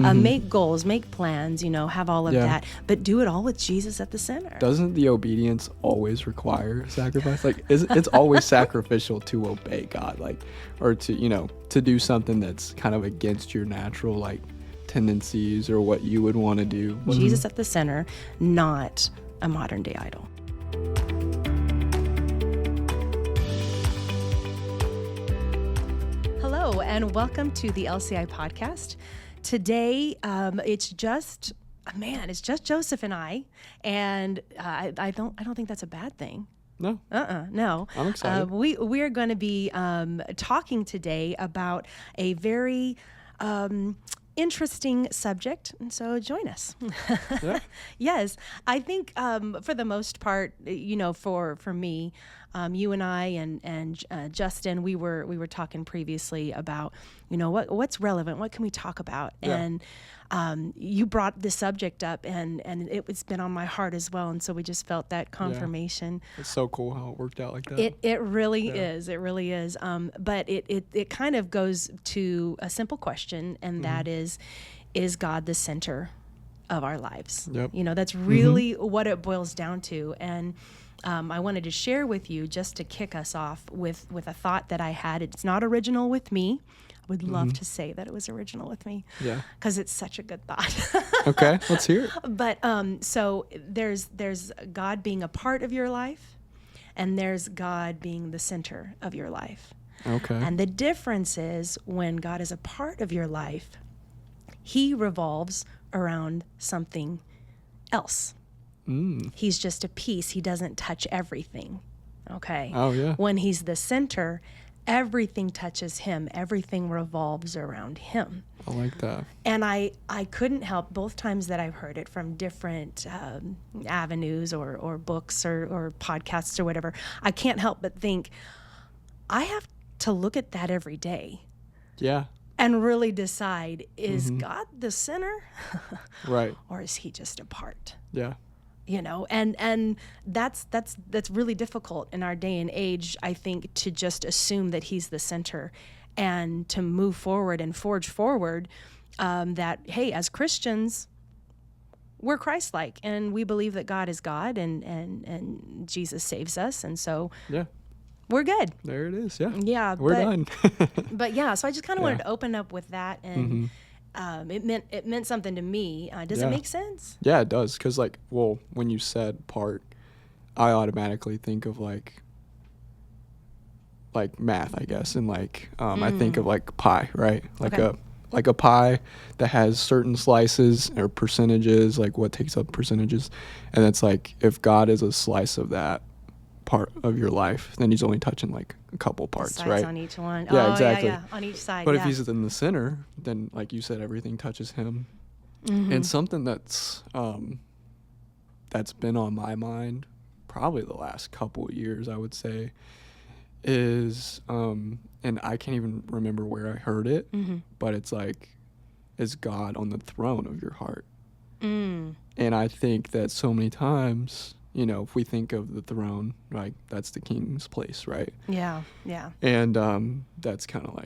Make goals, make plans, have all of Yeah. that, but do it all with Jesus at the center. Doesn't the obedience always require sacrifice? Like, it's always sacrificial to obey God, like, or to do something that's kind of against your natural, like, tendencies or what you would want to do. Jesus at the center, not a modern day idol. Hello, and welcome to the LCI podcast. Today, it's just Joseph and I, and I don't think that's a bad thing. No. No. I'm excited. We are going to be talking today about a very interesting subject, and so join us. Yeah. Yes, I think for the most part, for me, you and I and Justin, we were talking previously about what's relevant, what can we talk about, and you brought the subject up, and it's been on my heart as well, and so we just felt that confirmation. It's so cool how it worked out like that. It really is. It really is. But it kind of goes to a simple question, and that is God the center of our lives? Yep. That's really what it boils down to. And I wanted to share with you, just to kick us off, with a thought that I had. It's not original with me. I would love to say that it was original with me. Yeah. Because it's such a good thought. Okay, let's hear it. But so there's God being a part of your life, and there's God being the center of your life. Okay. And the difference is, when God is a part of your life, he revolves around something else. He's just a piece. He doesn't touch everything. Okay. Oh, yeah. When he's the center, everything touches him. Everything revolves around him. I like that. And I couldn't help, both times that I've heard it from different avenues or books or podcasts or whatever, I can't help but think, I have to look at that every day. Yeah. And really decide, is God the center? Right. Or is he just a part? Yeah. And that's really difficult in our day and age, I think, to just assume that he's the center and to move forward and forge forward, that, hey, as Christians, we're Christ-like, and we believe that God is God, and Jesus saves us, and so Yeah. we're good. There it is. Yeah. Yeah. We're done. But yeah, so I just kind of wanted to open up with that, and it meant something to me. Does it make sense? Yeah, it does. Because, when you said part, I automatically think of like math, I guess, and I think of pie, right? Like a pie that has certain slices or percentages, like what takes up percentages, and it's like, if God is a slice of that part of your life, then he's only touching a couple parts, sides right? On each one. Yeah, exactly. Yeah, on each side. But if he's in the center, then, like you said, everything touches him. And something that's been on my mind probably the last couple of years, I would say, is and I can't even remember where I heard it, but it's is God on the throne of your heart? And I think that so many times, if we think of the throne, that's the king's place, right? Yeah, yeah. And that's kind of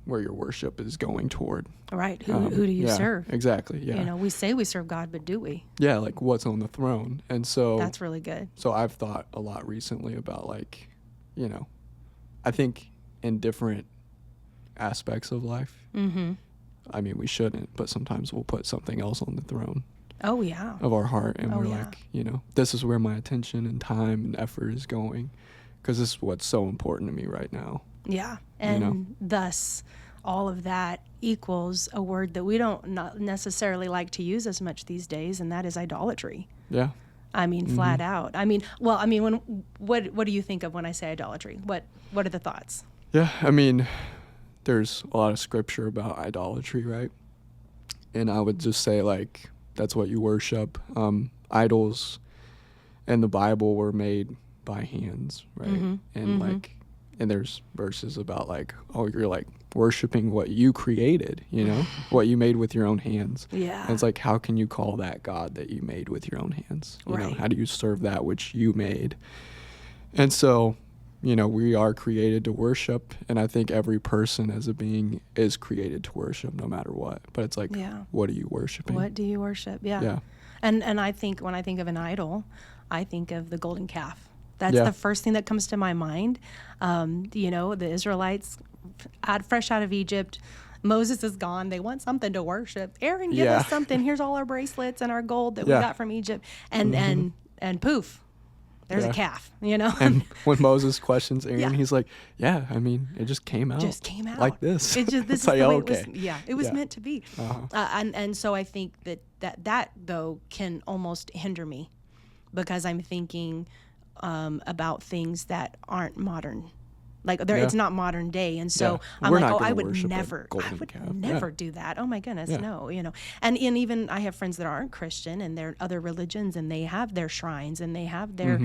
where your worship is going toward. Right. Who do you serve? Exactly. Yeah. We say we serve God, but do we? Yeah, what's on the throne. And so that's really good. So I've thought a lot recently about I think in different aspects of life. I mean, we shouldn't, but sometimes we'll put something else on the throne. Oh, yeah. Of our heart, and we're yeah. This is where my attention and time and effort is going, because this is what's so important to me right now. Yeah, and thus all of that equals a word that we don't not necessarily like to use as much these days, and that is idolatry. Yeah. I mean, flat out. What do you think of when I say idolatry? What are the thoughts? Yeah, I mean, there's a lot of scripture about idolatry, right? And I would just say, that's what you worship. Idols in the Bible were made by hands, right? And and there's verses about you're worshiping what you created, what you made with your own hands. Yeah. And it's how can you call that God that you made with your own hands? You know, how do you serve that which you made? And so, we are created to worship, and I think every person as a being is created to worship no matter what. But it's like, what are you worshiping? What do you worship? Yeah. And I think when I think of an idol, I think of the golden calf. That's the first thing that comes to my mind. The Israelites, fresh out of Egypt, Moses is gone. They want something to worship. Aaron, give us something. Here's all our bracelets and our gold that we got from Egypt. And poof, there's a calf, And when Moses questions Aaron, he's like, it just came out. Like this. It's just, this is like, the way okay. it was meant to be. And so I think that though can almost hinder me, because I'm thinking about things that aren't modern. Like it's not modern day, and so I'm like, I would never do that. Oh my goodness, no, And even I have friends that aren't Christian, and they're other religions, and they have their shrines, and they have their,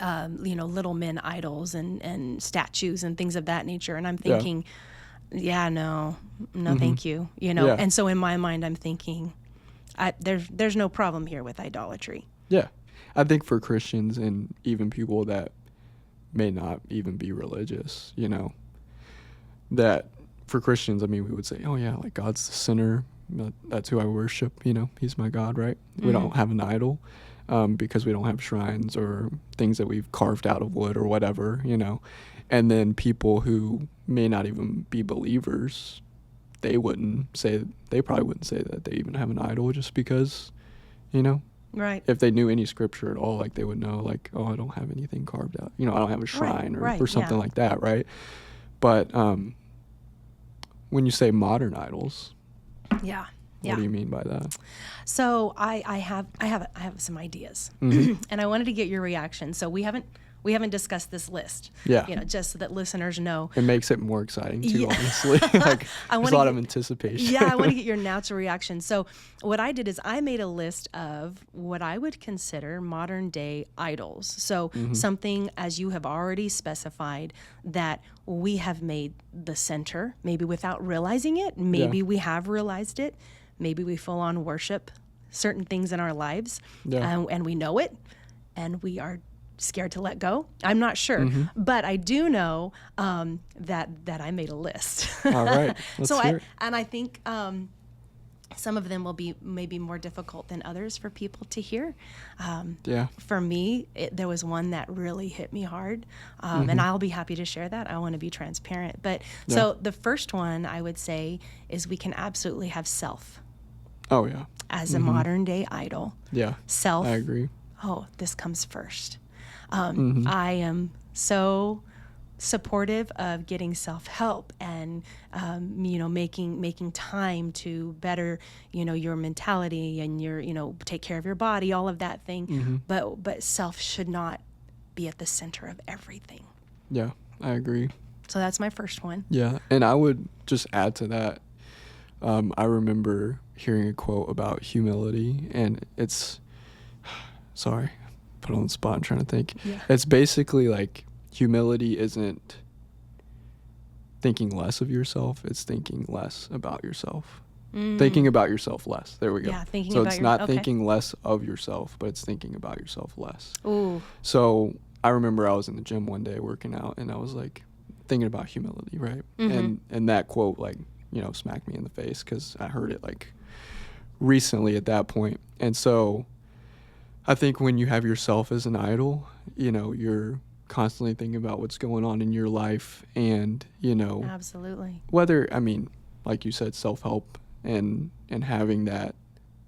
little men idols and statues and things of that nature. And I'm thinking, no, thank you, And so in my mind, I'm thinking, there's no problem here with idolatry. Yeah, I think for Christians and even people that may not even be religious, that for Christians, we would say, like God's the center. That's who I worship. He's my God, right? We don't have an idol because we don't have shrines or things that we've carved out of wood or whatever, And then people who may not even be believers, they probably wouldn't say that they even have an idol, just because, Right. If they knew any scripture at all, like they would know, like, I don't have anything carved out. I don't have a shrine or something like that, right? But when you say modern idols, what do you mean by that? So I have some ideas, and I wanted to get your reaction. So we haven't discussed this list. Just so that listeners know. It makes it more exciting too, honestly. Like there's a lot of anticipation. I want to get your natural reaction. So what I did is I made a list of what I would consider modern day idols. So something, as you have already specified, that we have made the center, maybe without realizing it. Maybe we have realized it. Maybe we full on worship certain things in our lives, and we know it, and we are scared to let go. I'm not sure, but I do know that I made a list. All right, let's hear it. I think some of them will be maybe more difficult than others for people to hear. For me, there was one that really hit me hard, and I'll be happy to share that. I want to be transparent. But so the first one I would say is we can absolutely have self. Oh yeah. As a modern day idol. Yeah. Self. I agree. Oh, this comes first. I am so supportive of getting self-help and making time to better your mentality and your take care of your body, all of that thing. But self should not be at the center of everything. Yeah, I agree. So that's my first one. Yeah, and I would just add to that. I remember hearing a quote about humility, and it's sorry. Put on the spot, I'm trying to think. It's basically like humility isn't thinking less of yourself, it's thinking less about yourself. Thinking about yourself less. There we go. So it's not thinking less of yourself, but it's thinking about yourself less. Ooh. So I remember I was in the gym one day working out, and I was like thinking about humility, right? And that quote smacked me in the face because I heard it like recently at that point. And so I think when you have yourself as an idol, you're constantly thinking about what's going on in your life, and absolutely, whether like you said, self-help and having that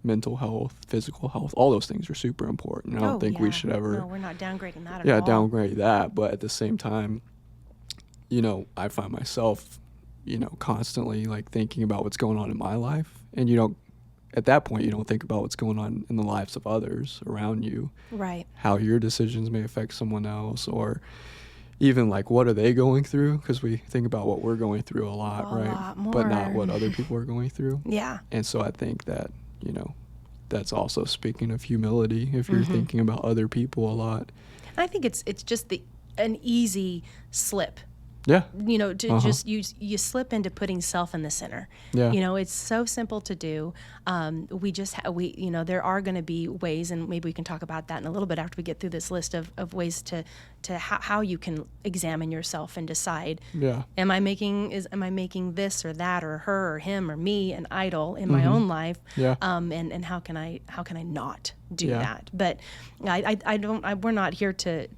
mental health, physical health, all those things are super important. I don't think we should ever. No, we're not downgrading that at all. Downgrade that, but at the same time, I find myself, constantly like thinking about what's going on in my life, and at that point, you don't think about what's going on in the lives of others around you. Right. How your decisions may affect someone else, or even like what are they going through? Because we think about what we're going through a lot, right? Lot more. But not what other people are going through. Yeah. And so I think that, that's also speaking of humility if you're thinking about other people a lot. I think it's just an easy slip Yeah. Just you slip into putting self in the center. Yeah. It's so simple to do. There are going to be ways, and maybe we can talk about that in a little bit after we get through this list of ways to how you can examine yourself and decide. Yeah. Am I making this or that or her or him or me an idol in my own life? Yeah. And how can I not do Yeah. that? But we're not here to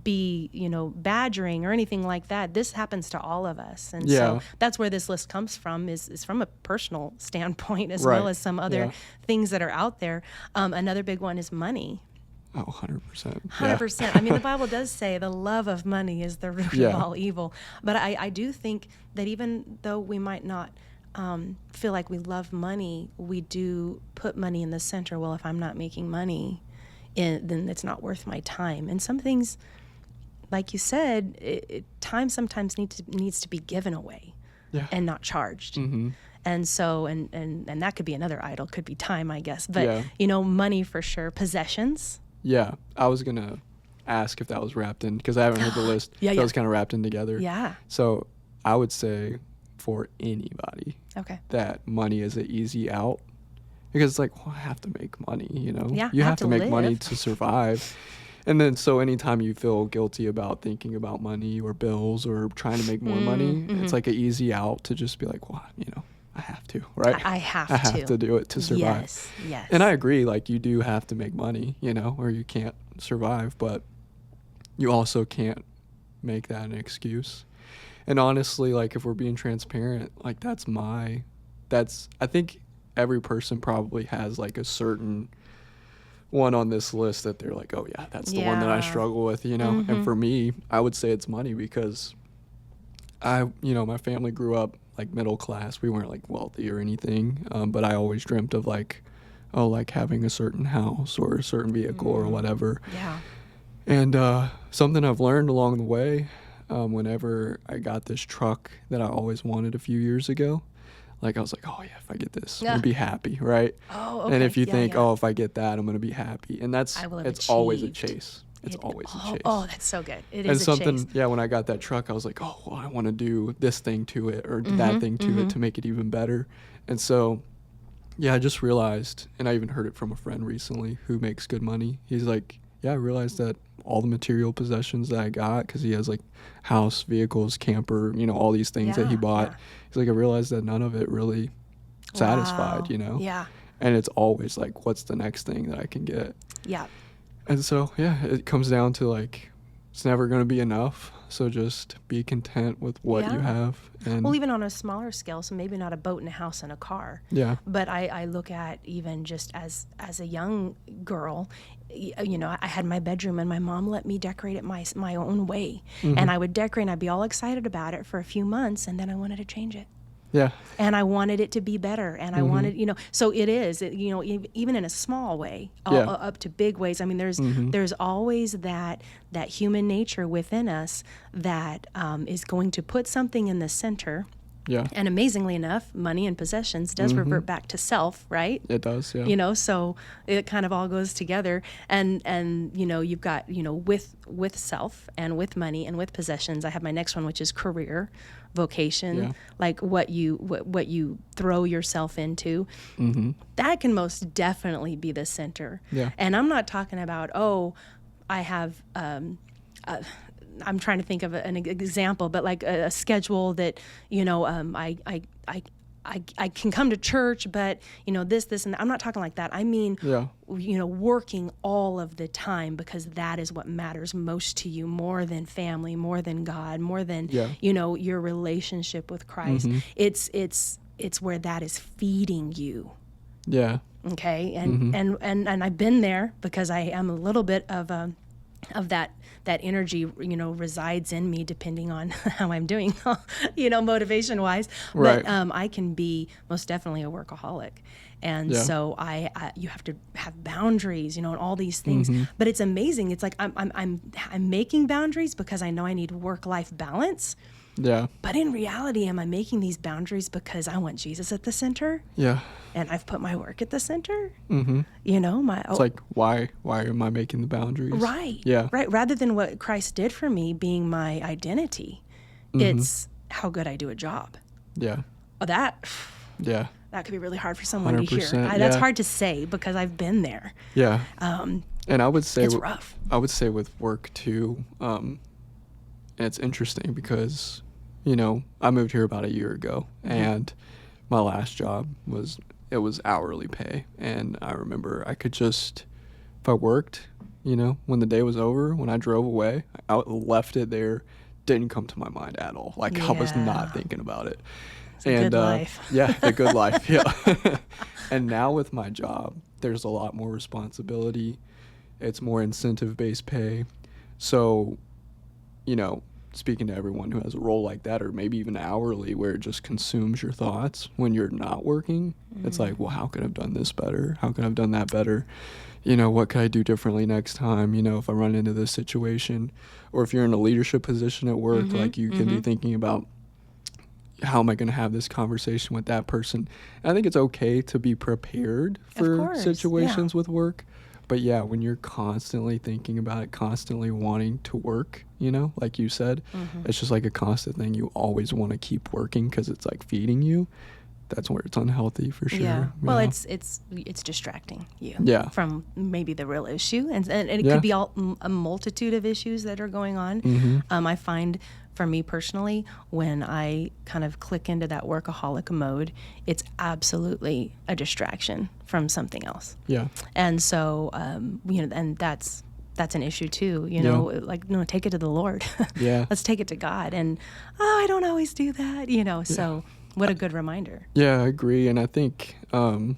be badgering or anything like that. This happens to all of us, and so that's where this list comes from, is from a personal standpoint as well as some other things that are out there. Another big one is money. Oh, 100%. 100%. I mean, the Bible does say the love of money is the root of all evil, but I do think that even though we might not feel like we love money, we do put money in the center. Well, if I'm not making money, then it's not worth my time. And some things, like you said, time sometimes needs to be given away and not charged. Mm-hmm. And so, and that could be another idol, could be time, I guess. But, money for sure. Possessions. Yeah. I was going to ask if that was wrapped in, because I haven't heard the list. That was kind of wrapped in together. Yeah. So I would say for anybody that money is an easy out, because it's like, well, I have to make money, Yeah, you have to make live. money to survive. And then so anytime you feel guilty about thinking about money or bills or trying to make more money, it's like an easy out to just be like, well, I have to, right? I have to do it to survive. Yes. And I agree, like you do have to make money, or you can't survive, but you also can't make that an excuse. And honestly, like if we're being transparent, like I think every person probably has like a certain one on this list that they're like, oh yeah, that's the one that I struggle with, And for me, I would say it's money, because my family grew up like middle class. We weren't like wealthy or anything, but I always dreamt of like having a certain house or a certain vehicle or whatever. Yeah. And something I've learned along the way, whenever I got this truck that I always wanted a few years ago, like I was like, oh yeah, if I get this, I'm gonna be happy, right? Oh, okay. And if you think, oh, if I get that, I'm gonna be happy, and it's always a chase. It's always a chase. Oh, that's so good. It and is something, a chase. when I got that truck, I was like, oh, well, I want to do this thing to it or that thing to it to make it even better. And so, I just realized, and I even heard it from a friend recently who makes good money. He's like, I realized that all the material possessions that I got, because he has like house, vehicles, camper, all these things that he bought. Yeah. He's like, I realized that none of it really satisfied, Yeah. And it's always like, what's the next thing that I can get? Yeah. And so, it comes down to like, it's never going to be enough. So just be content with what you have. And well, even on a smaller scale, so maybe not a boat and a house and a car. Yeah. But I look at even just as a young girl, I had my bedroom and my mom let me decorate it my own way. And I would decorate and I'd be all excited about it for a few months, and then I wanted to change it. Yeah. And I wanted it to be better. And I wanted, so it is, even in a small way, up to big ways. I mean, there's always that human nature within us that is going to put something in the center. Yeah. And amazingly enough, money and possessions does revert back to self, right? It does, yeah. So it kind of all goes together. And you've got, with self and with money and with possessions, I have my next one, which is career, vocation, like what you throw yourself into. That can most definitely be the center. Yeah. And I'm not talking about, I have I'm trying to think of an example, but like a schedule that, I can come to church, but this, and I'm not talking like that. I mean, working all of the time, because that is what matters most to you, more than family, more than God, more than, your relationship with Christ. It's where that is feeding you. Yeah. Okay. And I've been there, because I am a little bit of that energy, resides in me, depending on how I'm doing, motivation wise. Right. But I can be most definitely a workaholic. And so you have to have boundaries, and all these things. But it's amazing. It's like I'm making boundaries because I know I need work-life balance. Yeah. But in reality, am I making these boundaries because I want Jesus at the center? Yeah. and I've put my work at the center. Mm-hmm. You know, It's like, why am I making the boundaries? Right. Yeah. Right. Rather than what Christ did for me being my identity, it's how good I do a job. Yeah. That could be really hard for someone to hear. That's hard to say because I've been there. Yeah. And I would say it's rough. I would say with work too, and it's interesting because, you know, I moved here about a year ago, and my last job was hourly pay, and I remember I could just, if I worked, you know, when the day was over, when I drove away, I left it there, didn't come to my mind at all. Like I was not thinking about it. It's a good life. Yeah, the good life. Yeah. And now with my job, there's a lot more responsibility. It's more incentive-based pay. So, you know, speaking to everyone who has a role like that, or maybe even hourly, where it just consumes your thoughts when you're not working, it's like, well, how could I have done this better? How could I have done that better? You know, what could I do differently next time? You know, if I run into this situation, or if you're in a leadership position at work, like you can be thinking about, how am I going to have this conversation with that person? And I think it's okay to be prepared for situations with work. But yeah, when you're constantly thinking about it, constantly wanting to work, you know, like you said, it's just like a constant thing. You always want to keep working because it's like feeding you. That's where it's unhealthy for sure. Yeah. Well, yeah. it's distracting you from maybe the real issue. And it could be a multitude of issues that are going on. I find for me personally, when I kind of click into that workaholic mode, it's absolutely a distraction from something else. Yeah. And so, you know, and that's an issue too, you know, like, no, take it to the Lord. Yeah. Let's take it to God. And, I don't always do that, you know, so what a good reminder. Yeah, I agree. And I think, you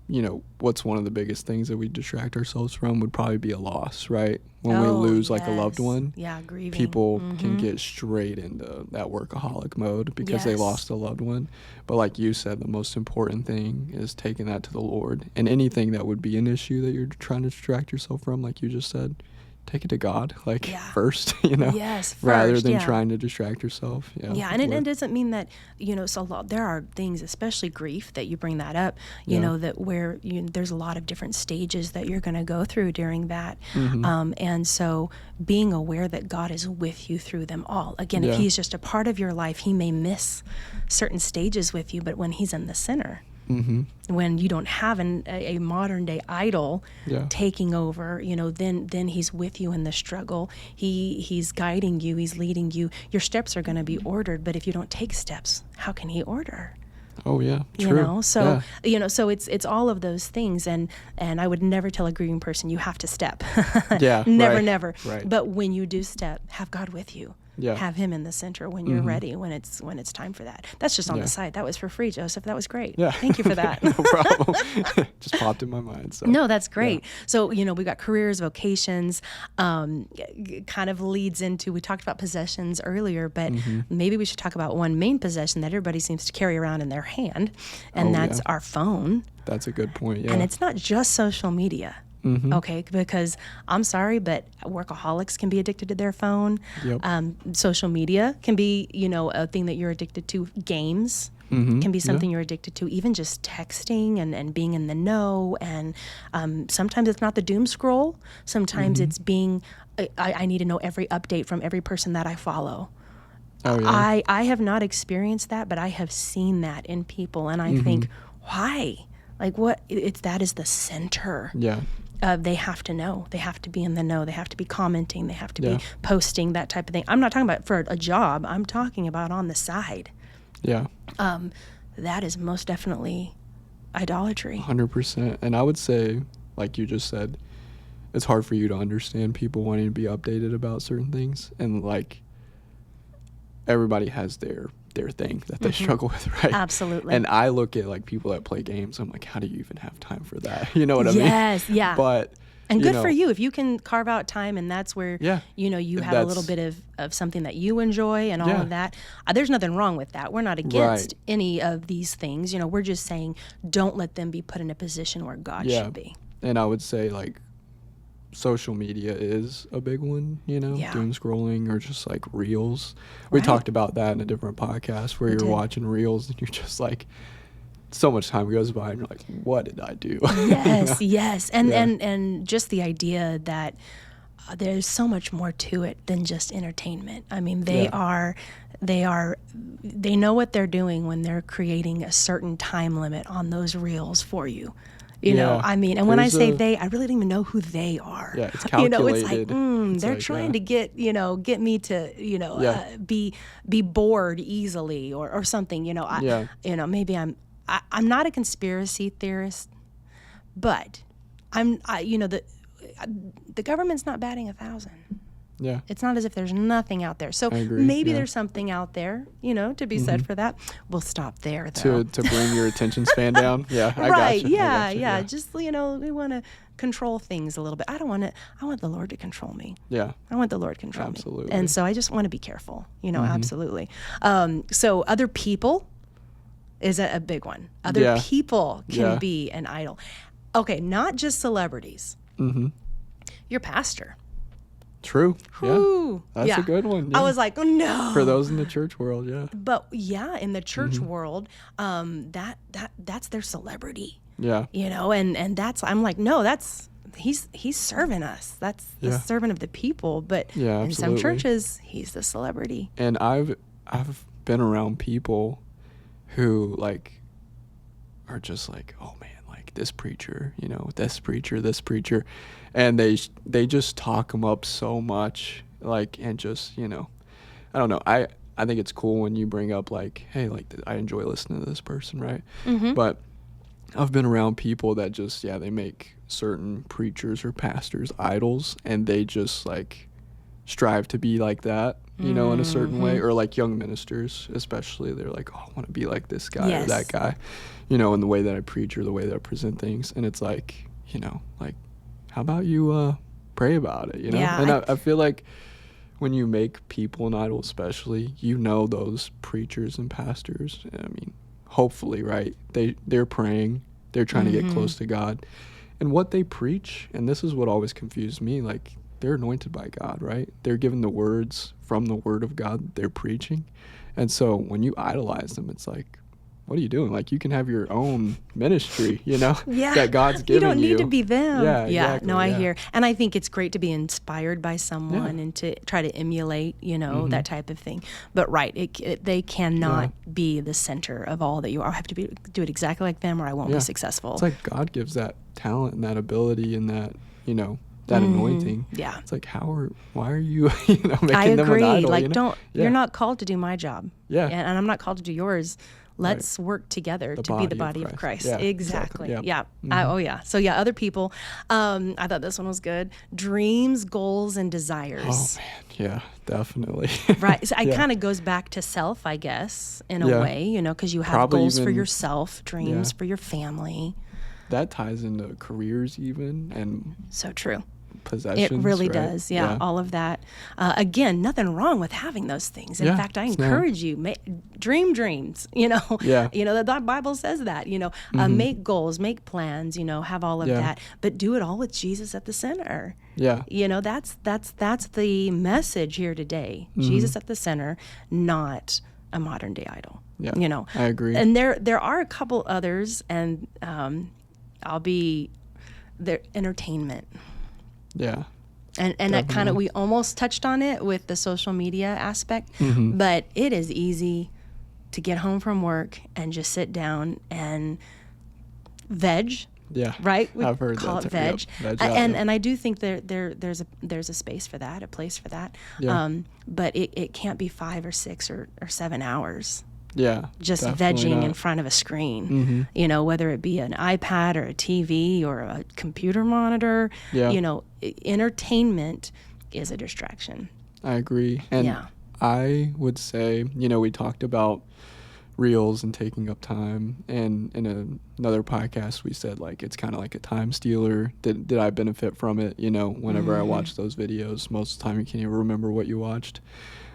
know, what's one of the biggest things that we distract ourselves from would probably be a loss, right? When we lose like a loved one, grieving. People can get straight into that workaholic mode because they lost a loved one. But like you said, the most important thing is taking that to the Lord. And anything that would be an issue that you're trying to distract yourself from, like you just said, take it to God, like first, you know, rather than trying to distract yourself. Yeah, and it doesn't mean that, you know, there are things, especially grief, that you bring that up, you know, that where there's a lot of different stages that you're going to go through during that. And so being aware that God is with you through them all. Again, if he's just a part of your life, he may miss certain stages with you, but when he's in the center, when you don't have a modern day idol taking over, you know, then he's with you in the struggle. He's guiding you. He's leading you. Your steps are going to be ordered. But if you don't take steps, how can he order? Oh yeah, true. You know, so you know, so it's all of those things, and I would never tell a grieving person you have to step. Never. Right. But when you do step, have God with you. Yeah. Have him in the center when you're ready, when it's time for that. That's just on the side. That was for free, Joseph. That was great. Yeah. Thank you for that. No problem. Just popped in my mind. So. No, that's great. So, you know, we got careers, vocations, kind of leads into, we talked about possessions earlier, but maybe we should talk about one main possession that everybody seems to carry around in their hand, and that's our phone. That's a good point, yeah. And it's not just social media. Okay, because I'm sorry, but workaholics can be addicted to their phone. Social media can be, you know, a thing that you're addicted to. Games can be something you're addicted to. Even just texting and being in the know. And sometimes it's not the doom scroll. Sometimes it's being, I need to know every update from every person that I follow. Oh, yeah. I have not experienced that, but I have seen that in people. And I think, why? Like, what? That is the center. Yeah. They have to know. They have to be in the know. They have to be commenting. They have to be posting, that type of thing. I'm not talking about for a job. I'm talking about on the side. Yeah. That is most definitely idolatry. 100%. And I would say, like you just said, it's hard for you to understand people wanting to be updated about certain things. And, like, everybody has their thing that they struggle with, right? Absolutely. And I look at like people that play games, I'm like, how do you even have time for that? You know what I mean? Yes, yeah. But and good for you if you can carve out time, and that's where you know you have a little bit of something that you enjoy and all of that. There's nothing wrong with that. We're not against any of these things. You know, we're just saying don't let them be put in a position where God should be. And I would say like social media is a big one, you know, doom scrolling or just like reels. We talked about that in a different podcast where you're watching reels and you're just like, so much time goes by and you're like, what did I do? Yes, yes. And, Yeah. and just the idea that there's so much more to it than just entertainment. I mean, they know what they're doing when they're creating a certain time limit on those reels for you. You know, I mean, and when I say they, I really don't even know who they are. Yeah, it's You know, it's calculated. like, It's they're like, trying to get me to, be bored easily or something. You know, maybe I'm not a conspiracy theorist, but the government's not batting 1,000. Yeah. It's not as if there's nothing out there. So I agree, maybe yeah. there's something out there, to be said for that. We'll stop there, though. To bring your attention span down. Yeah, I Right. gotcha. Yeah. Just, we want to control things a little bit. I want the Lord to control me. Yeah. I want the Lord to control Absolutely. me. And so I just want to be careful, absolutely. So other people is a big one. Other people can be an idol. Okay, not just celebrities. Mm-hmm. Your pastor. True. Ooh, Yeah. That's a good one. Yeah. I was like, oh no. For those in the church world, yeah. But in the church world, that's their celebrity. Yeah. And I'm like, no, he's serving us. That's the servant of the people. But in some churches, he's the celebrity. And I've been around people who like are just like, oh man, like this preacher, this preacher, and they just talk them up so much, like, and just, I don't know. I think it's cool when you bring up like, hey, like I enjoy listening to this person, right? Mm-hmm. But I've been around people that just, they make certain preachers or pastors idols, and they just like strive to be like that, in a certain way, or like young ministers, especially. They're like, oh, I want to be like this guy or that guy, in the way that I preach or the way that I present things. And it's like, like, how about you pray about it, Yeah, And I feel like when you make people an idol, especially, those preachers and pastors, I mean, hopefully, right, they're praying, they're trying to get close to God. And what they preach, and this is what always confused me, like, they're anointed by God, right? They're given the words from the word of God they're preaching. And so when you idolize them, it's like, what are you doing? Like, you can have your own ministry, that God's given you. You don't need to be them. Yeah, exactly, No, I hear. And I think it's great to be inspired by someone and to try to emulate, that type of thing. But they cannot be the center of all that you are. I have to do it exactly like them or I won't be successful. It's like God gives that talent and that ability and that, that anointing. Yeah. It's like, why are you, making them an idol? Like, you're not called to do my job. Yeah. And I'm not called to do yours. Let's work together to be the body of Christ. Yeah, exactly. Yeah. Mm-hmm. So other people. I thought this one was good. Dreams, goals, and desires. Oh man, yeah, definitely. Right. So it kind of goes back to self, I guess, in a way, because you have Probably goals for even, yourself, dreams for your family. That ties into careers even, and so true. Possessions. It really right? does. Yeah, all of that. Again, nothing wrong with having those things. In fact, I encourage you, dream dreams, the Bible says that, make goals, make plans, have all of that, but do it all with Jesus at the center. Yeah. That's the message here today. Jesus at the center, not a modern day idol. Yeah. I agree. And there are a couple others, and their entertainment. Yeah. And that kind of, we almost touched on it with the social media aspect, but it is easy to get home from work and just sit down and veg. Yeah. Right? I've heard call that. it veg. Yep. And I do think there's a space for that, a place for that. Yeah. But it can't be 5 or 6 or 7 hours. Yeah. Just vegging in front of a screen, whether it be an iPad or a TV or a computer monitor, entertainment is a distraction. I agree. And I would say, we talked about reels and taking up time, and in another podcast we said like it's kind of like a time stealer. Did I benefit from it? Whenever I watch those videos, most of the time you can't even remember what you watched.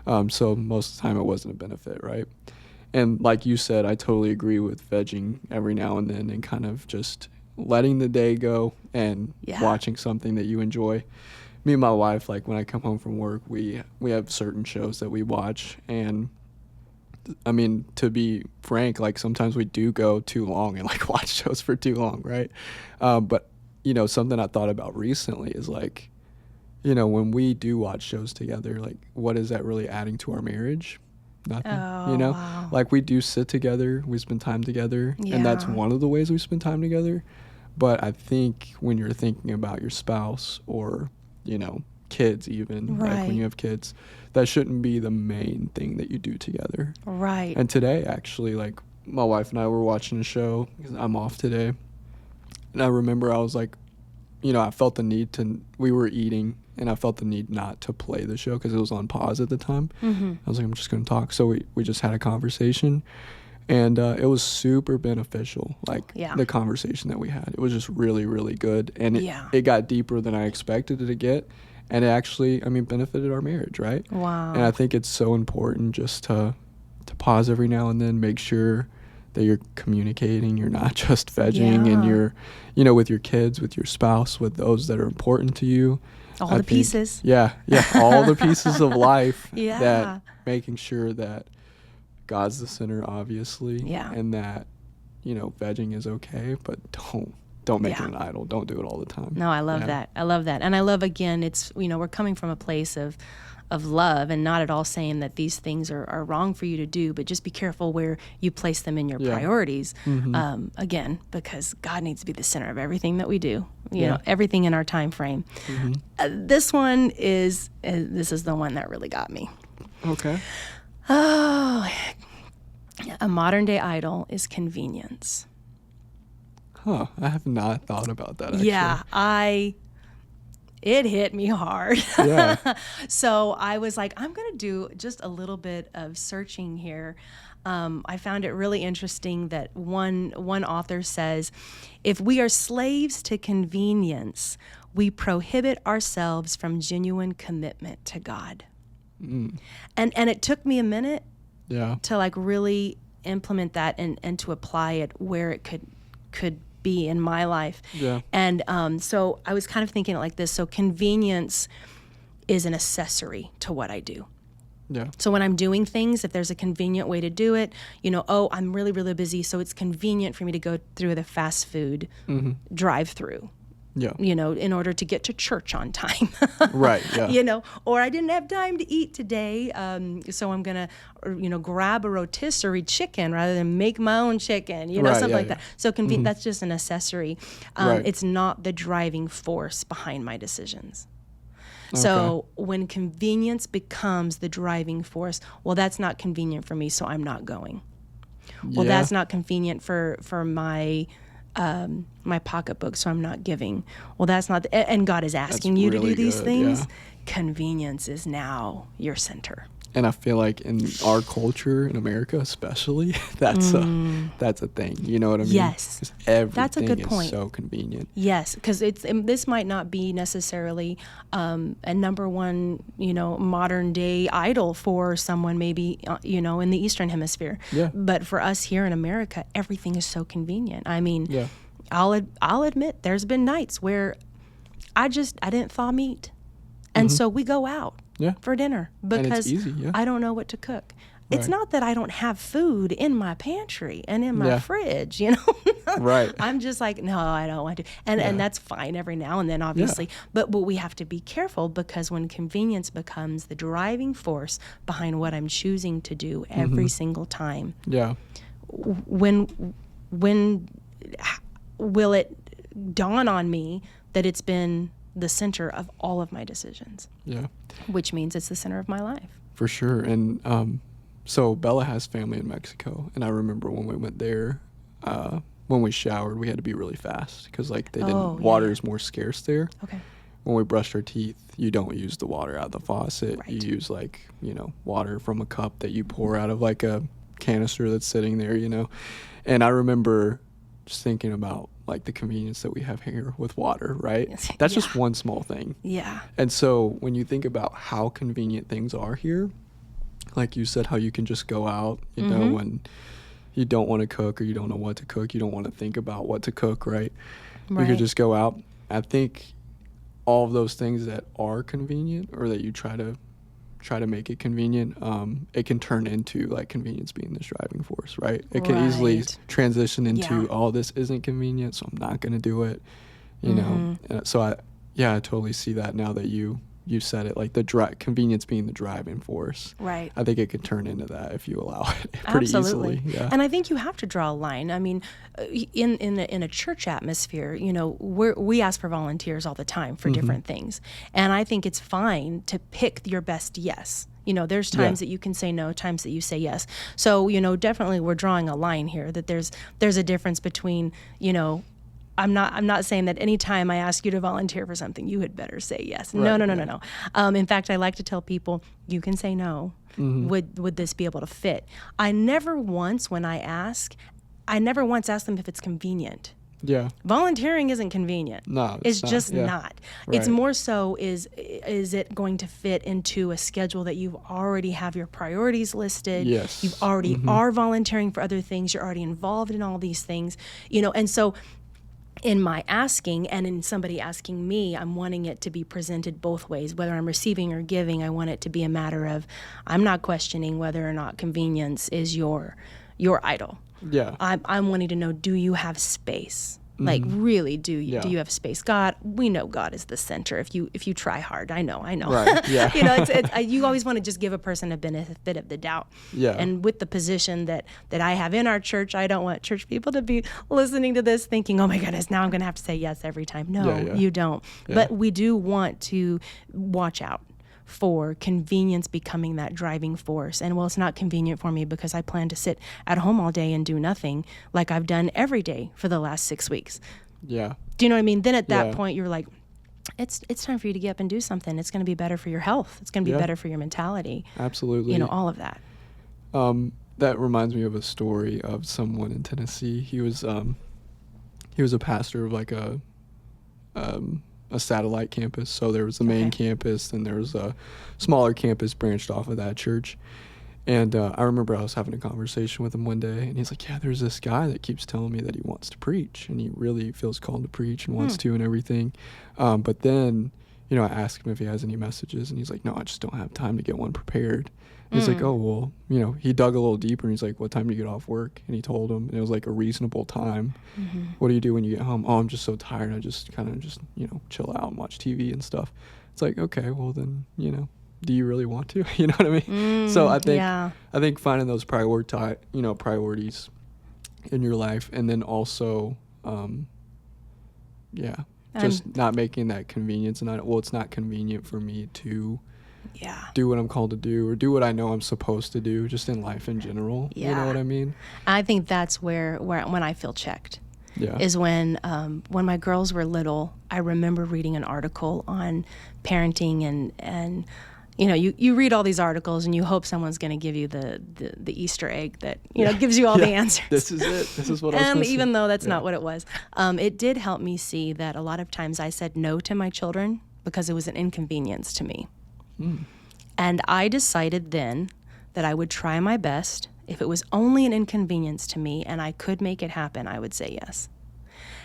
So most of the time it wasn't a benefit, right? And like you said, I totally agree with vegging every now and then and kind of just letting the day go and watching something that you enjoy. Me and my wife, like when I come home from work, we have certain shows that we watch, and I mean, to be frank, like sometimes we do go too long and like watch shows for too long, right? But you know, something I thought about recently is like, you know, when we do watch shows together, like what is that really adding to our marriage? Nothing. You Oh, know, wow. like we do sit together, we spend time together, and that's Yeah. one of the ways we spend time together. But I think when you're thinking about your spouse or, you know, kids even, like when Right. you have kids, that shouldn't be the main thing that you do together. Right. And today, actually, like my wife and I were watching a show because I'm off today. And I remember I was like, you know, I felt the need to, we were eating and I felt the need not to play the show because it was on pause at the time. Mm-hmm. I was like, I'm just going to talk. So we just had a conversation and it was super beneficial. Like Yeah. the conversation that we had, it was just really, really good. And Yeah. it got deeper than I expected it to get. And it actually, I mean, benefited our marriage, right? Wow. And I think it's so important just to pause every now and then, make sure that you're communicating, you're not just vegging, and Yeah. you're, you know, with your kids, with your spouse, with those that are important to you. All I the think- pieces. Yeah, all the pieces of life. Yeah. That making sure that God's the center, obviously. Yeah. And that, you know, vegging is okay, but don't make Yeah. it an idol. Don't do it all the time. No, I love Yeah. that. I love that. And I love, again, it's, you know, we're coming from a place of love and not at all saying that these things are wrong for you to do, but just be careful where you place them in your Yeah. priorities. Mhm. Again, because God needs to be the center of everything that we do, you Yeah. know, everything in our time frame. Mhm. This one is, this is the one that really got me. Okay. Oh, a modern day idol is convenience. Huh. I have not thought about that, actually. Yeah, it hit me hard. Yeah. So I was like, I'm going to do just a little bit of searching here. I found it really interesting that one author says, if we are slaves to convenience, we prohibit ourselves from genuine commitment to God. Mm. And it took me a minute Yeah. to like really implement that and to apply it where it could be in my life. Yeah. And so I was kind of thinking it like this. So convenience is an accessory to what I do. Yeah. So when I'm doing things, if there's a convenient way to do it, you know, oh, I'm really, really busy, so it's convenient for me to go through the fast food Mm-hmm. drive-through, Yeah. you know, in order to get to church on time. Right. Yeah. You know, or I didn't have time to eat today, so I'm gonna, you know, grab a rotisserie chicken rather than make my own chicken, you know, Right, something yeah, like yeah. that. So that's just an accessory. Right. It's not the driving force behind my decisions. So when convenience becomes the driving force, well, that's not convenient for me, so I'm not going. Well, Yeah. that's not convenient for my my pocketbook, so I'm not giving. Well, that's not, and God is asking you to really do these good, things. yeah. Convenience is now your center. And I feel like in our culture, in America especially, that's a thing. You know what I mean? Yes. 'Cause everything That's a good is point. so convenient. Yes, because this might not be necessarily a number one, you know, modern day idol for someone maybe, you know, in the Eastern Hemisphere. Yeah. But for us here in America, everything is so convenient. I mean, Yeah. I'll admit there's been nights where I didn't thaw meat, and so we go out Yeah. for dinner And it's because easy, yeah. I don't know what to cook. It's Right. not that I don't have food in my pantry and in my Yeah. fridge, you know. Right. I'm just like, no, I don't want to. And Yeah. that's fine every now and then, obviously. But we have to be careful because when convenience becomes the driving force behind what I'm choosing to do every single time, Yeah. when will it dawn on me that it's been the center of all of my decisions? Yeah. Which means it's the center of my life. For sure. And so Bella has family in Mexico, and I remember when we went there, when we showered, we had to be really fast because like they didn't. Oh, Water yeah. is more scarce there. Okay. When we brushed our teeth, you don't use the water out of the faucet. Right. You use like, you know, water from a cup that you pour out of like a canister that's sitting there, you know. And I remember just thinking about like the convenience that we have here with water, right? Yes. That's Yeah. just one small thing. Yeah. And so when you think about how convenient things are here, like you said, how you can just go out, you know, when you don't want to cook or you don't know what to cook, you don't want to think about what to cook, right? You Right. could just go out. I think all of those things that are convenient or that you try to try to make it convenient, it can turn into like convenience being this driving force, right? It can easily transition into, oh, this isn't convenient, so I'm not going to do it, you know? So I totally see that now that you said it, like the convenience being the driving force. Right. I think it could turn into that if you allow it pretty Absolutely. easily. Yeah. And I think you have to draw a line. I mean, in a church atmosphere, you know, we ask for volunteers all the time for different things. And I think it's fine to pick your best yes. You know, there's times that you can say no, times that you say yes. So, you know, definitely we're drawing a line here that there's a difference between, you know, I'm not saying that anytime I ask you to volunteer for something, you had better say yes. Right, No. In fact, I like to tell people, you can say no. Would this be able to fit? I never once asked them if it's convenient. Yeah. Volunteering isn't convenient. No, it's not. just Yeah. not. Right. It's more so is it going to fit into a schedule that you already have your priorities listed? Yes. You already are volunteering for other things. You're already involved in all these things, you know, and so in my asking and in somebody asking me, I'm wanting it to be presented both ways. Whether I'm receiving or giving, I want it to be a matter of, I'm not questioning whether or not convenience is your idol. Yeah. I'm wanting to know, do you have space? Like, really, do you have space? God, we know God is the center. If you try hard, I know. Right. Yeah. You know, you always want to just give a person a benefit of the doubt. Yeah. And with the position that I have in our church, I don't want church people to be listening to this thinking, oh my goodness, now I'm going to have to say yes every time. No, you don't. Yeah. But we do want to watch out for convenience becoming that driving force. And well, it's not convenient for me because I plan to sit at home all day and do nothing like I've done every day for the last 6 weeks. Yeah. Do you know what I mean? Then at that point, you're like, it's time for you to get up and do something. It's going to be better for your health. It's going to be better for your mentality. Absolutely. You know, all of that. That reminds me of a story of someone in Tennessee. He was a pastor of like a satellite campus. So there was the main campus, and there was a smaller campus branched off of that church. And I remember I was having a conversation with him one day, and he's like, yeah, there's this guy that keeps telling me that he wants to preach, and he really feels called to preach and wants to and everything. But then, you know, I asked him if he has any messages, and he's like, no, I just don't have time to get one prepared. And he's like, oh, well, you know, he dug a little deeper, and he's like, what time do you get off work? And he told him, and it was like a reasonable time. What do you do when you get home? Oh, I'm just so tired. I just kind of you know, chill out and watch TV and stuff. It's like, okay, well then, you know, do you really want to? You know what I mean? So I think finding those priorities in your life, and then also, just not making that convenience. And it's not convenient for me to do what I'm called to do, or do what I know I'm supposed to do, just in life in general. You know what I mean? I think that's where when I feel checked. Is when my girls were little. I remember reading an article on parenting, and you know, you read all these articles and you hope someone's going to give you the Easter egg that, you know, gives you all the answers. This is it. This is what I was And even though that's not what it was, it did help me see that a lot of times I said no to my children because it was an inconvenience to me. And I decided then that I would try my best. If it was only an inconvenience to me and I could make it happen, I would say yes.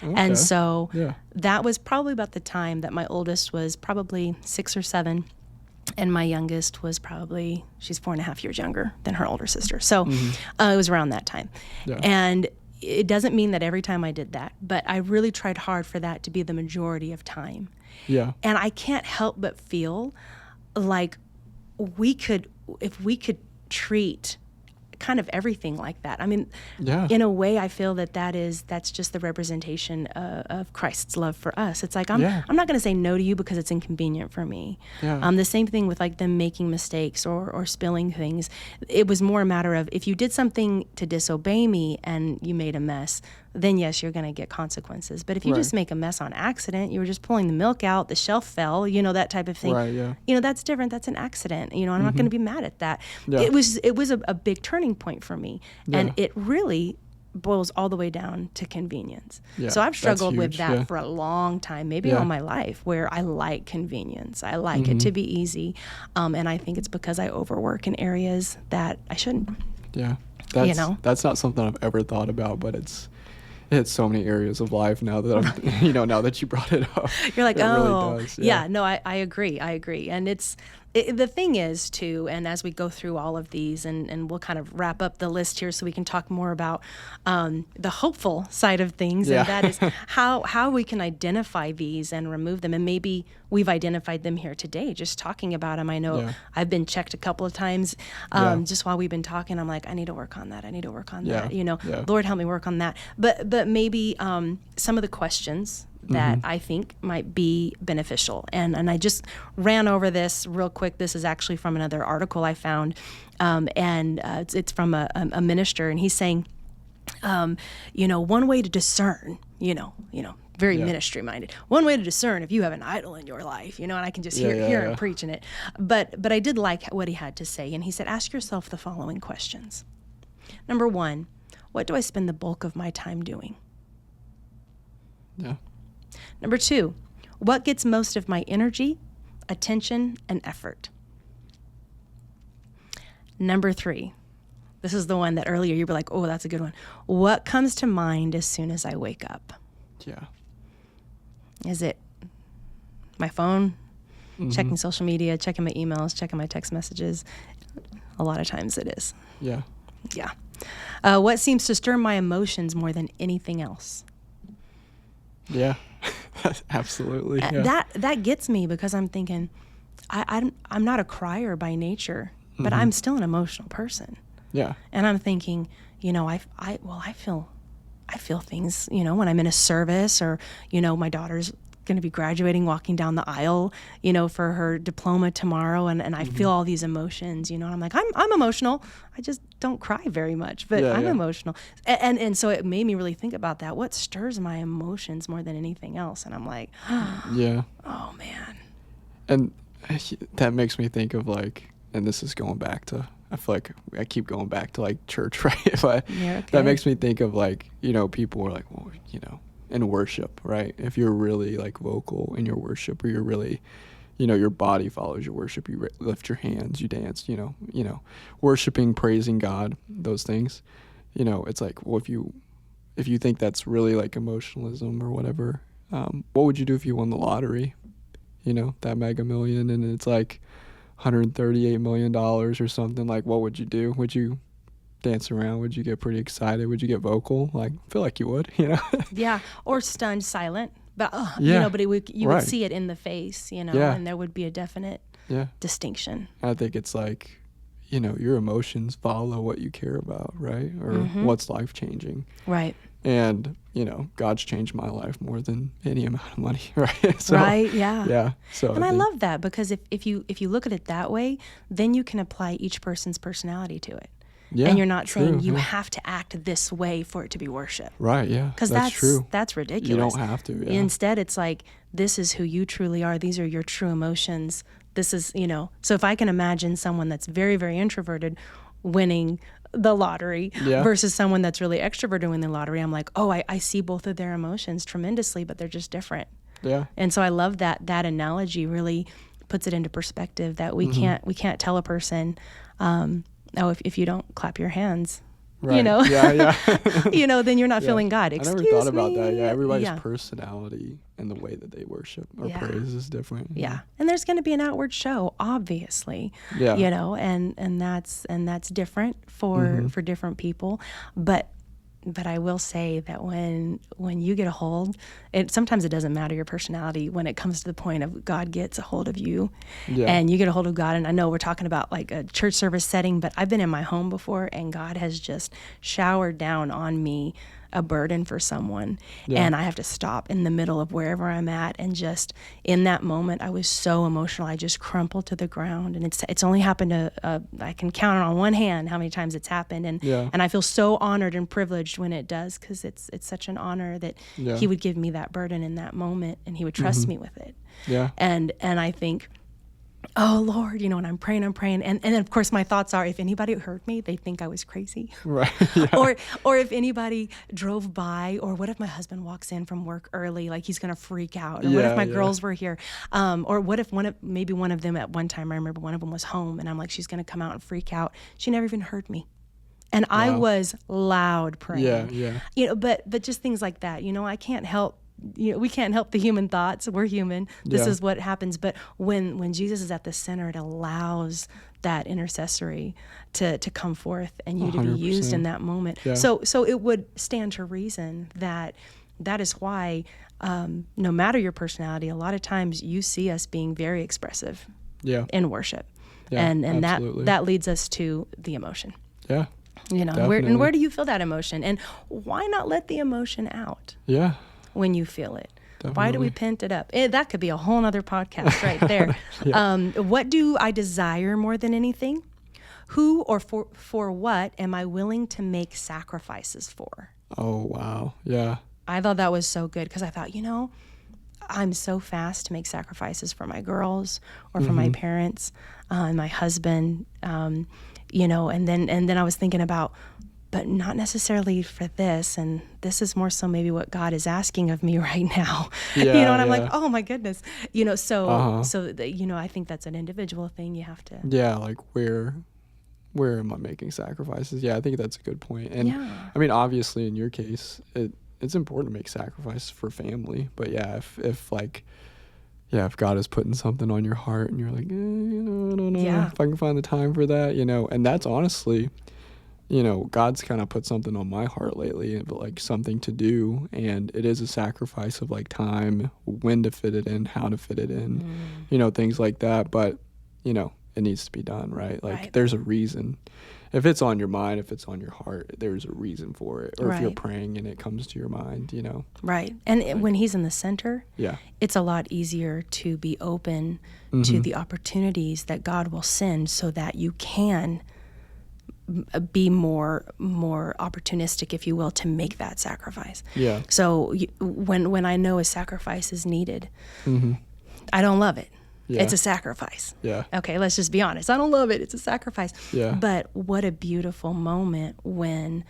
Okay. And so that was probably about the time that my oldest was probably 6 or 7. And my youngest was she's 4.5 years younger than her older sister. So it was around that time. Yeah. And it doesn't mean that every time I did that, but I really tried hard for that to be the majority of time. Yeah. And I can't help but feel like if we could treat kind of everything like that. I mean, in a way, I feel that's just the representation of Christ's love for us. It's like, I'm not going to say no to you because it's inconvenient for me. Yeah. The same thing with like them making mistakes or spilling things. It was more a matter of, if you did something to disobey me and you made a mess, then yes, you're going to get consequences. But if you just make a mess on accident, you were just pulling the milk out, the shelf fell, you know, that type of thing. Right, yeah. You know, that's different. That's an accident. You know, I'm not going to be mad at that. Yeah. It was a big turning point for me. Yeah. And it really boils all the way down to convenience. Yeah, so I've struggled with that for a long time, maybe all my life, where I like convenience. I like it to be easy. And I think it's because I overwork in areas that I shouldn't. Yeah. That's not something I've ever thought about, but it's so many areas of life now that I'm, now that you brought it up. You're like, it really does. Yeah, no, I agree. And it's, The thing is, too, and as we go through all of these, and we'll kind of wrap up the list here so we can talk more about the hopeful side of things, Yeah. and that is how we can identify these and remove them. And maybe we've identified them here today, just talking about them. I know Yeah. I've been checked a couple of times just while we've been talking. I'm like, I need to work on that. I need to work on that. Yeah. Lord, help me work on that. But maybe some of the questions that I think might be beneficial. And I just ran over this real quick. This is actually from another article I found, and it's from a minister, and he's saying, one way to discern, very ministry minded. One way to discern if you have an idol in your life, and I can just hear him preaching it. But I did like what he had to say, and he said, ask yourself the following questions. Number one, what do I spend the bulk of my time doing? Yeah. Number two, what gets most of my energy, attention, and effort? Number three, this is the one that earlier you were like, oh, that's a good one. What comes to mind as soon as I wake up? Yeah. Is it my phone, checking social media, checking my emails, checking my text messages? A lot of times it is. Yeah. Yeah. What seems to stir my emotions more than anything else? Yeah. Absolutely. Yeah. That gets me, because I'm thinking, I'm not a crier by nature, but I'm still an emotional person. Yeah. And I'm thinking, I feel things, when I'm in a service, or, my daughter's going to be graduating, walking down the aisle, for her diploma tomorrow. And I feel all these emotions, and I'm like, I'm emotional. I just don't cry very much, but I'm emotional. And so it made me really think about that. What stirs my emotions more than anything else? And I'm like, yeah. oh man. And that makes me think of and this is going back to, I feel like I keep going back to church, right? But that makes me think of people are like, well, in worship, right? If you're really vocal in your worship, or you're really, your body follows your worship, you lift your hands, you dance, worshiping, praising God, those things, it's like, well, if you think that's really emotionalism or whatever, what would you do if you won the lottery? That Mega Million, and it's $138 million or something. What would you do? Would you dance around? Would you get pretty excited? Would you get vocal? I feel like you would, Yeah, or stunned silent. But but you would see it in the face, and there would be a definite distinction. I think it's your emotions follow what you care about, right? Or what's life changing. Right. And, God's changed my life more than any amount of money, right? So, right, yeah. Yeah. So and I love that, because if you look at it that way, then you can apply each person's personality to it. Yeah, and you're not saying you have to act this way for it to be worship. Right, yeah. Because that's true. That's ridiculous. You don't have to, yeah. Instead, it's this is who you truly are. These are your true emotions. This is, so if I can imagine someone that's very, very introverted winning the lottery versus someone that's really extroverted winning the lottery, I'm like, oh, I see both of their emotions tremendously, but they're just different. Yeah. And so I love that analogy really puts it into perspective, that we can't tell a person, if you don't clap your hands, right. Yeah. Then you're not feeling God. Excuse me. I never thought about that. Yeah, everybody's personality and the way that they worship or praise is different. Yeah, and there's going to be an outward show, obviously. Yeah. And that's different for different people, but I will say that when you get a hold, sometimes it doesn't matter your personality when it comes to the point of God gets a hold of you, and you get a hold of God. And I know we're talking about a church service setting, but I've been in my home before, and God has just showered down on me a burden for someone, and I have to stop in the middle of wherever I'm at, and just in that moment, I was so emotional, I just crumpled to the ground. And it's only happened I can count on one hand how many times it's happened, and I feel so honored and privileged when it does, because it's such an honor that He would give me that burden in that moment, and He would trust me with it. Yeah, and I think, oh Lord, and I'm praying, and then of course my thoughts are, if anybody heard me, they think I was crazy, right? Yeah. Or if anybody drove by, or what if my husband walks in from work early, he's gonna freak out, or what if my girls were here, or what if one of them at one time, I remember one of them was home, and I'm like, she's gonna come out and freak out. She never even heard me. And I was loud praying. Yeah. But just things like that. I can't help we can't help the human thoughts. We're human. This Yeah. is what happens. But when Jesus is at the center, it allows that intercessory to come forth and you to be used 100%. in that moment. Yeah. So it would stand to reason that is why, no matter your personality, a lot of times you see us being very expressive Yeah. in worship. Yeah, and absolutely. that leads us to the emotion. Yeah. Where do you feel that emotion? And why not let the emotion out Yeah. when you feel it? Definitely. Why do we pent it up? That could be a whole nother podcast right there. Yeah. What do I desire more than anything? Who or for what am I willing to make sacrifices for? Oh, wow. Yeah. I thought that was so good because I thought, I'm so fast to make sacrifices for my girls or for my parents and my husband, and then I was thinking about, but not necessarily for this. And this is more so maybe what God is asking of me right now, Yeah, and I'm yeah. like, oh my goodness, I think that's an individual thing. You have to. Yeah. Like where am I making sacrifices? Yeah. I think that's a good point. And Yeah. I mean, obviously in your case, it's important to make sacrifices for family, but yeah, if God is putting something on your heart and you're like, I don't know if I can find the time for that, and that's honestly, God's kind of put something on my heart lately, but like something to do, and it is a sacrifice of like time, when to fit it in, how to fit it in, things like that, but it needs to be done, right? Like Right. there's a reason. If it's on your mind, if it's on your heart, there's a reason for it. Or if you're Right. praying and it comes to your mind, Right. And when he's in the center, Yeah. it's a lot easier to be open to the opportunities that God will send so that you can be more opportunistic, if you will, to make that sacrifice. Yeah. So when I know a sacrifice is needed, I don't love it. Yeah. It's a sacrifice. Yeah. Okay, let's just be honest. I don't love it. It's a sacrifice. Yeah. But what a beautiful moment when,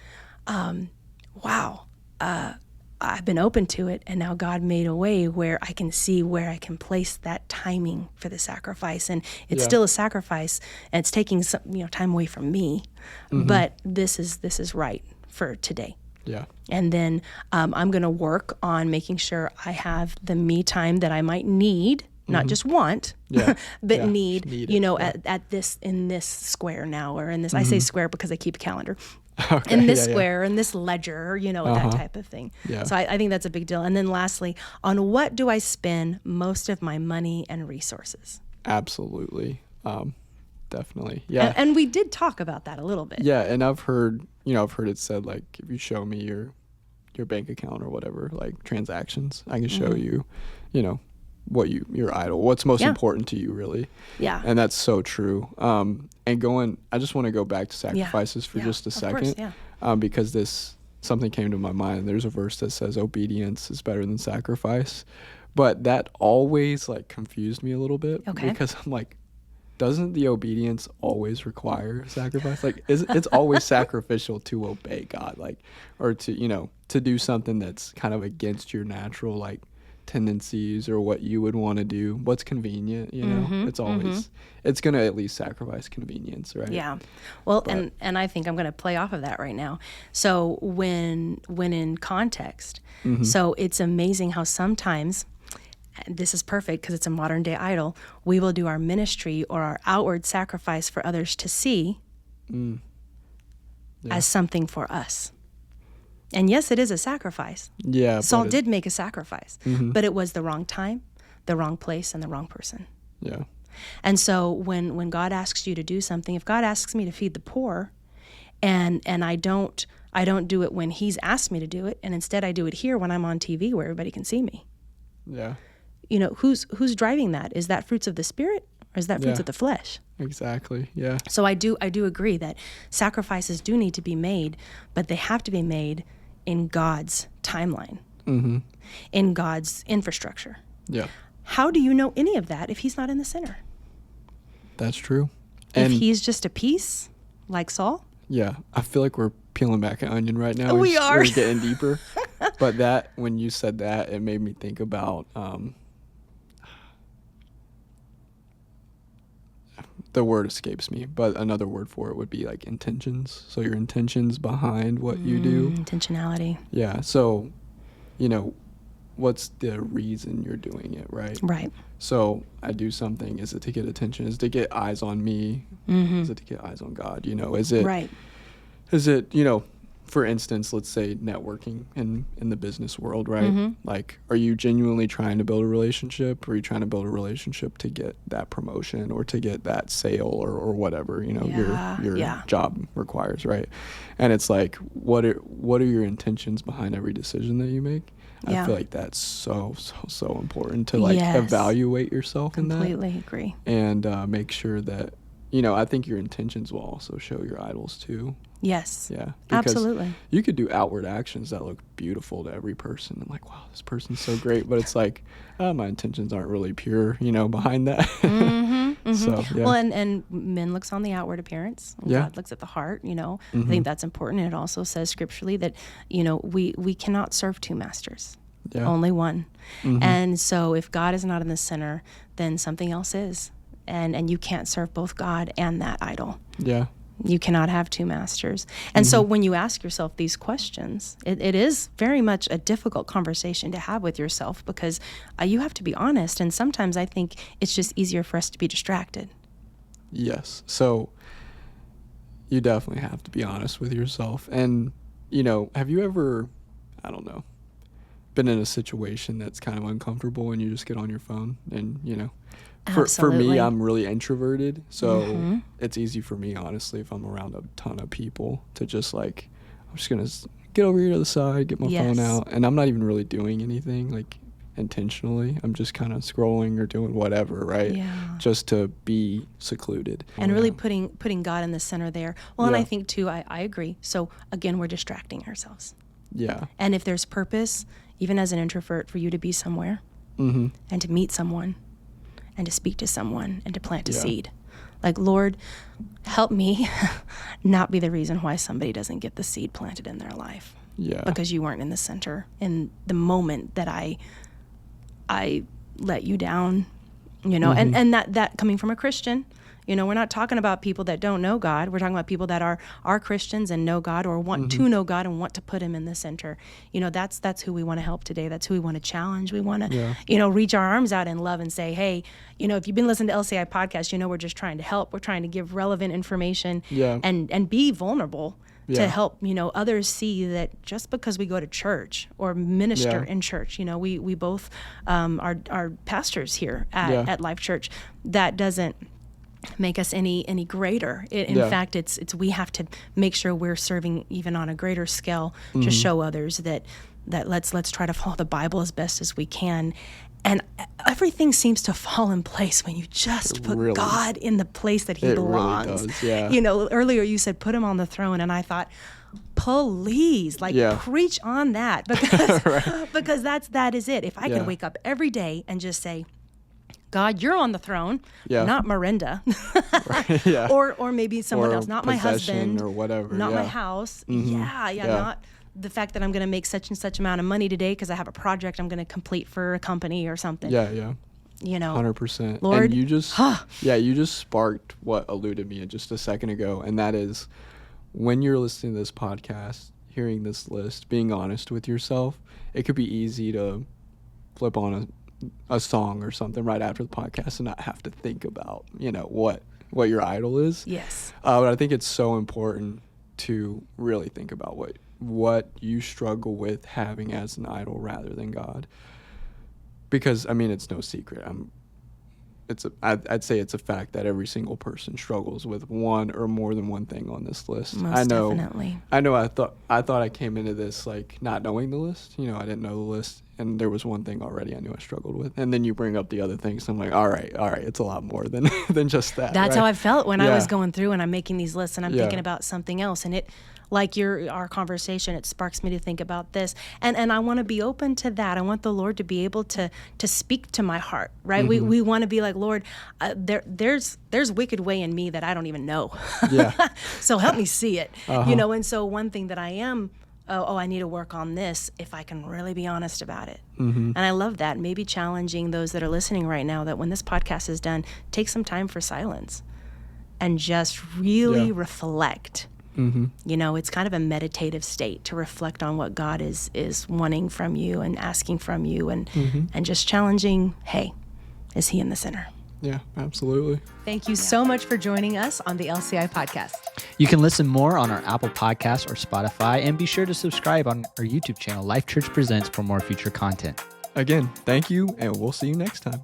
I've been open to it, and now God made a way where I can see where I can place that timing for the sacrifice, and it's Yeah. still a sacrifice, and it's taking some time away from me, but this is right for today. Yeah. And then I'm going to work on making sure I have the me time that I might need, not just want, Yeah. but Yeah. need, Need it. Yeah. at this, in this square now, or in this, I say square because I keep a calendar, Okay. in this yeah, square, in this ledger, that type of thing. Yeah. So I think that's a big deal. And then lastly, on what do I spend most of my money and resources? Yeah. Absolutely. Definitely. Yeah. And we did talk about that a little bit. Yeah. And I've heard it said, like, if you show me your bank account or whatever, like transactions, I can show you, your idol, what's most Yeah. important to you, really. Yeah. And that's so true. I just want to go back to sacrifices for just a Of second, course, because something came to my mind. There's a verse that says obedience is better than sacrifice, but that always like confused me a little bit, Okay. because I'm like, doesn't the obedience always require sacrifice? Like, it's always sacrificial to obey God, like, or to do something that's kind of against your natural like tendencies or what you would want to do, what's convenient, it's always it's going to at least sacrifice convenience, right? Yeah. Well, and I think I'm going to play off of that right now. So when in context, so it's amazing how sometimes, and this is perfect because it's a modern day idol, we will do our ministry or our outward sacrifice for others to see as something for us. And yes, it is a sacrifice. Yeah. Saul did make a sacrifice, but it was the wrong time, the wrong place, and the wrong person. Yeah. And so when God asks you to do something, if God asks me to feed the poor, and I don't do it when he's asked me to do it, and instead I do it here when I'm on TV where everybody can see me. Yeah. Who's driving that? Is that fruits of the Spirit, or is that fruits Yeah. of the flesh? Exactly. Yeah. So I do agree that sacrifices do need to be made, but they have to be made in God's timeline, in God's infrastructure. Yeah. How do you know any of that if he's not in the center? That's true. If And he's just a piece, like Saul? yeah, I feel like we're peeling back an onion right now. We are. We're getting deeper. But when you said that, it made me think about the word escapes me, but another word for it would be like intentions. So your intentions behind what you do. Intentionality. Yeah. So, what's the reason you're doing it, right? Right. So I do something. Is it to get attention? Is it to get eyes on me? Is it to get eyes on God? Is it, Right. For instance, let's say networking in the business world, right? Like, are you genuinely trying to build a relationship, or are you trying to build a relationship to get that promotion or to get that sale or whatever, your job requires, right? And it's like, what are your intentions behind every decision that you make? Yeah. I feel like that's so important to Yes. evaluate yourself in that. Completely agree. And make sure that, I think your intentions will also show your idols too. Yes. Yeah. Because Absolutely. you could do outward actions that look beautiful to every person. I'm like, wow, this person's so great. But it's like, my intentions aren't really pure, behind that. So, yeah. Well, and men looks on the outward appearance. And God looks at the heart, I think that's important. It also says scripturally that, we cannot serve two masters. Yeah. Only one. And so if God is not in the center, then something else is. And you can't serve both God and that idol. Yeah. You cannot have two masters. And so when you ask yourself these questions, it is very much a difficult conversation to have with yourself, because you have to be honest. And sometimes I think it's just easier for us to be distracted. Yes. So you definitely have to be honest with yourself. And, have you ever, I don't know, been in a situation that's kind of uncomfortable and you just get on your phone and, For me, I'm really introverted, so it's easy for me, honestly, if I'm around a ton of people, to just I'm just going to get over here to the side, get my phone out, and I'm not even really doing anything, intentionally. I'm just kind of scrolling or doing whatever, right? Yeah. Just to be secluded. And really putting God in the center there. Well, and I think, too, I agree. So, again, we're distracting ourselves. Yeah. And if there's purpose, even as an introvert, for you to be somewhere and to meet someone, and to speak to someone, and to plant a seed. Lord, help me not be the reason why somebody doesn't get the seed planted in their life. Yeah. Because you weren't in the center in the moment that I let you down, and that coming from a Christian. We're not talking about people that don't know God. We're talking about people that are Christians and know God, or want to know God and want to put him in the center. That's who we want to help today. That's who we want to challenge. We want to, reach our arms out in love and say, hey, if you've been listening to LCI podcast, we're just trying to help. We're trying to give relevant information and be vulnerable to help, others see that just because we go to church or minister in church, we both are pastors here at LifeChurch. That doesn't make us any greater. In fact, it's we have to make sure we're serving even on a greater scale to show others that let's try to follow the Bible as best as we can. And everything seems to fall in place when you just put God in the place that he belongs. Really does, yeah. Earlier you said put him on the throne, and I thought, please, preach on that, because because that is it. If I could wake up every day and just say, God, you're on the throne, not Miranda, or maybe someone else, not my husband, or whatever, not my house, not the fact that I'm going to make such and such amount of money today because I have a project I'm going to complete for a company or something. 100%. Lord, and you just you just sparked what eluded me just a second ago, and that is, when you're listening to this podcast, hearing this list, being honest with yourself, it could be easy to flip on a song or something right after the podcast and not have to think about what your idol is. Yes. But I think it's so important to really think about what you struggle with having as an idol rather than God, because it's no secret. I'd say it's a fact that every single person struggles with one or more than one thing on this list. Definitely. I know. I thought I came into this not knowing the list. I didn't know the list, and there was one thing already I knew I struggled with. And then you bring up the other things, and I'm like, all right, it's a lot more than just that. That's how I felt when I was going through and I'm making these lists and I'm thinking about something else, and it, like our conversation, it sparks me to think about this, and I want to be open to that. I want the Lord to be able to speak to my heart, right? We want to be like, Lord, there's wicked way in me that I don't even know. So help me see it. And so one thing that I am, I need to work on this if I can really be honest about it. And I love that. Maybe challenging those that are listening right now that when this podcast is done, take some time for silence and just really reflect You know, it's kind of a meditative state to reflect on what God is wanting from you and asking from you, and just challenging, hey, is he in the center? Yeah, absolutely. Thank you so much for joining us on the LCI podcast. You can listen more on our Apple Podcasts or Spotify, and be sure to subscribe on our YouTube channel, LifeChurch Presents, for more future content. Again, thank you, and we'll see you next time.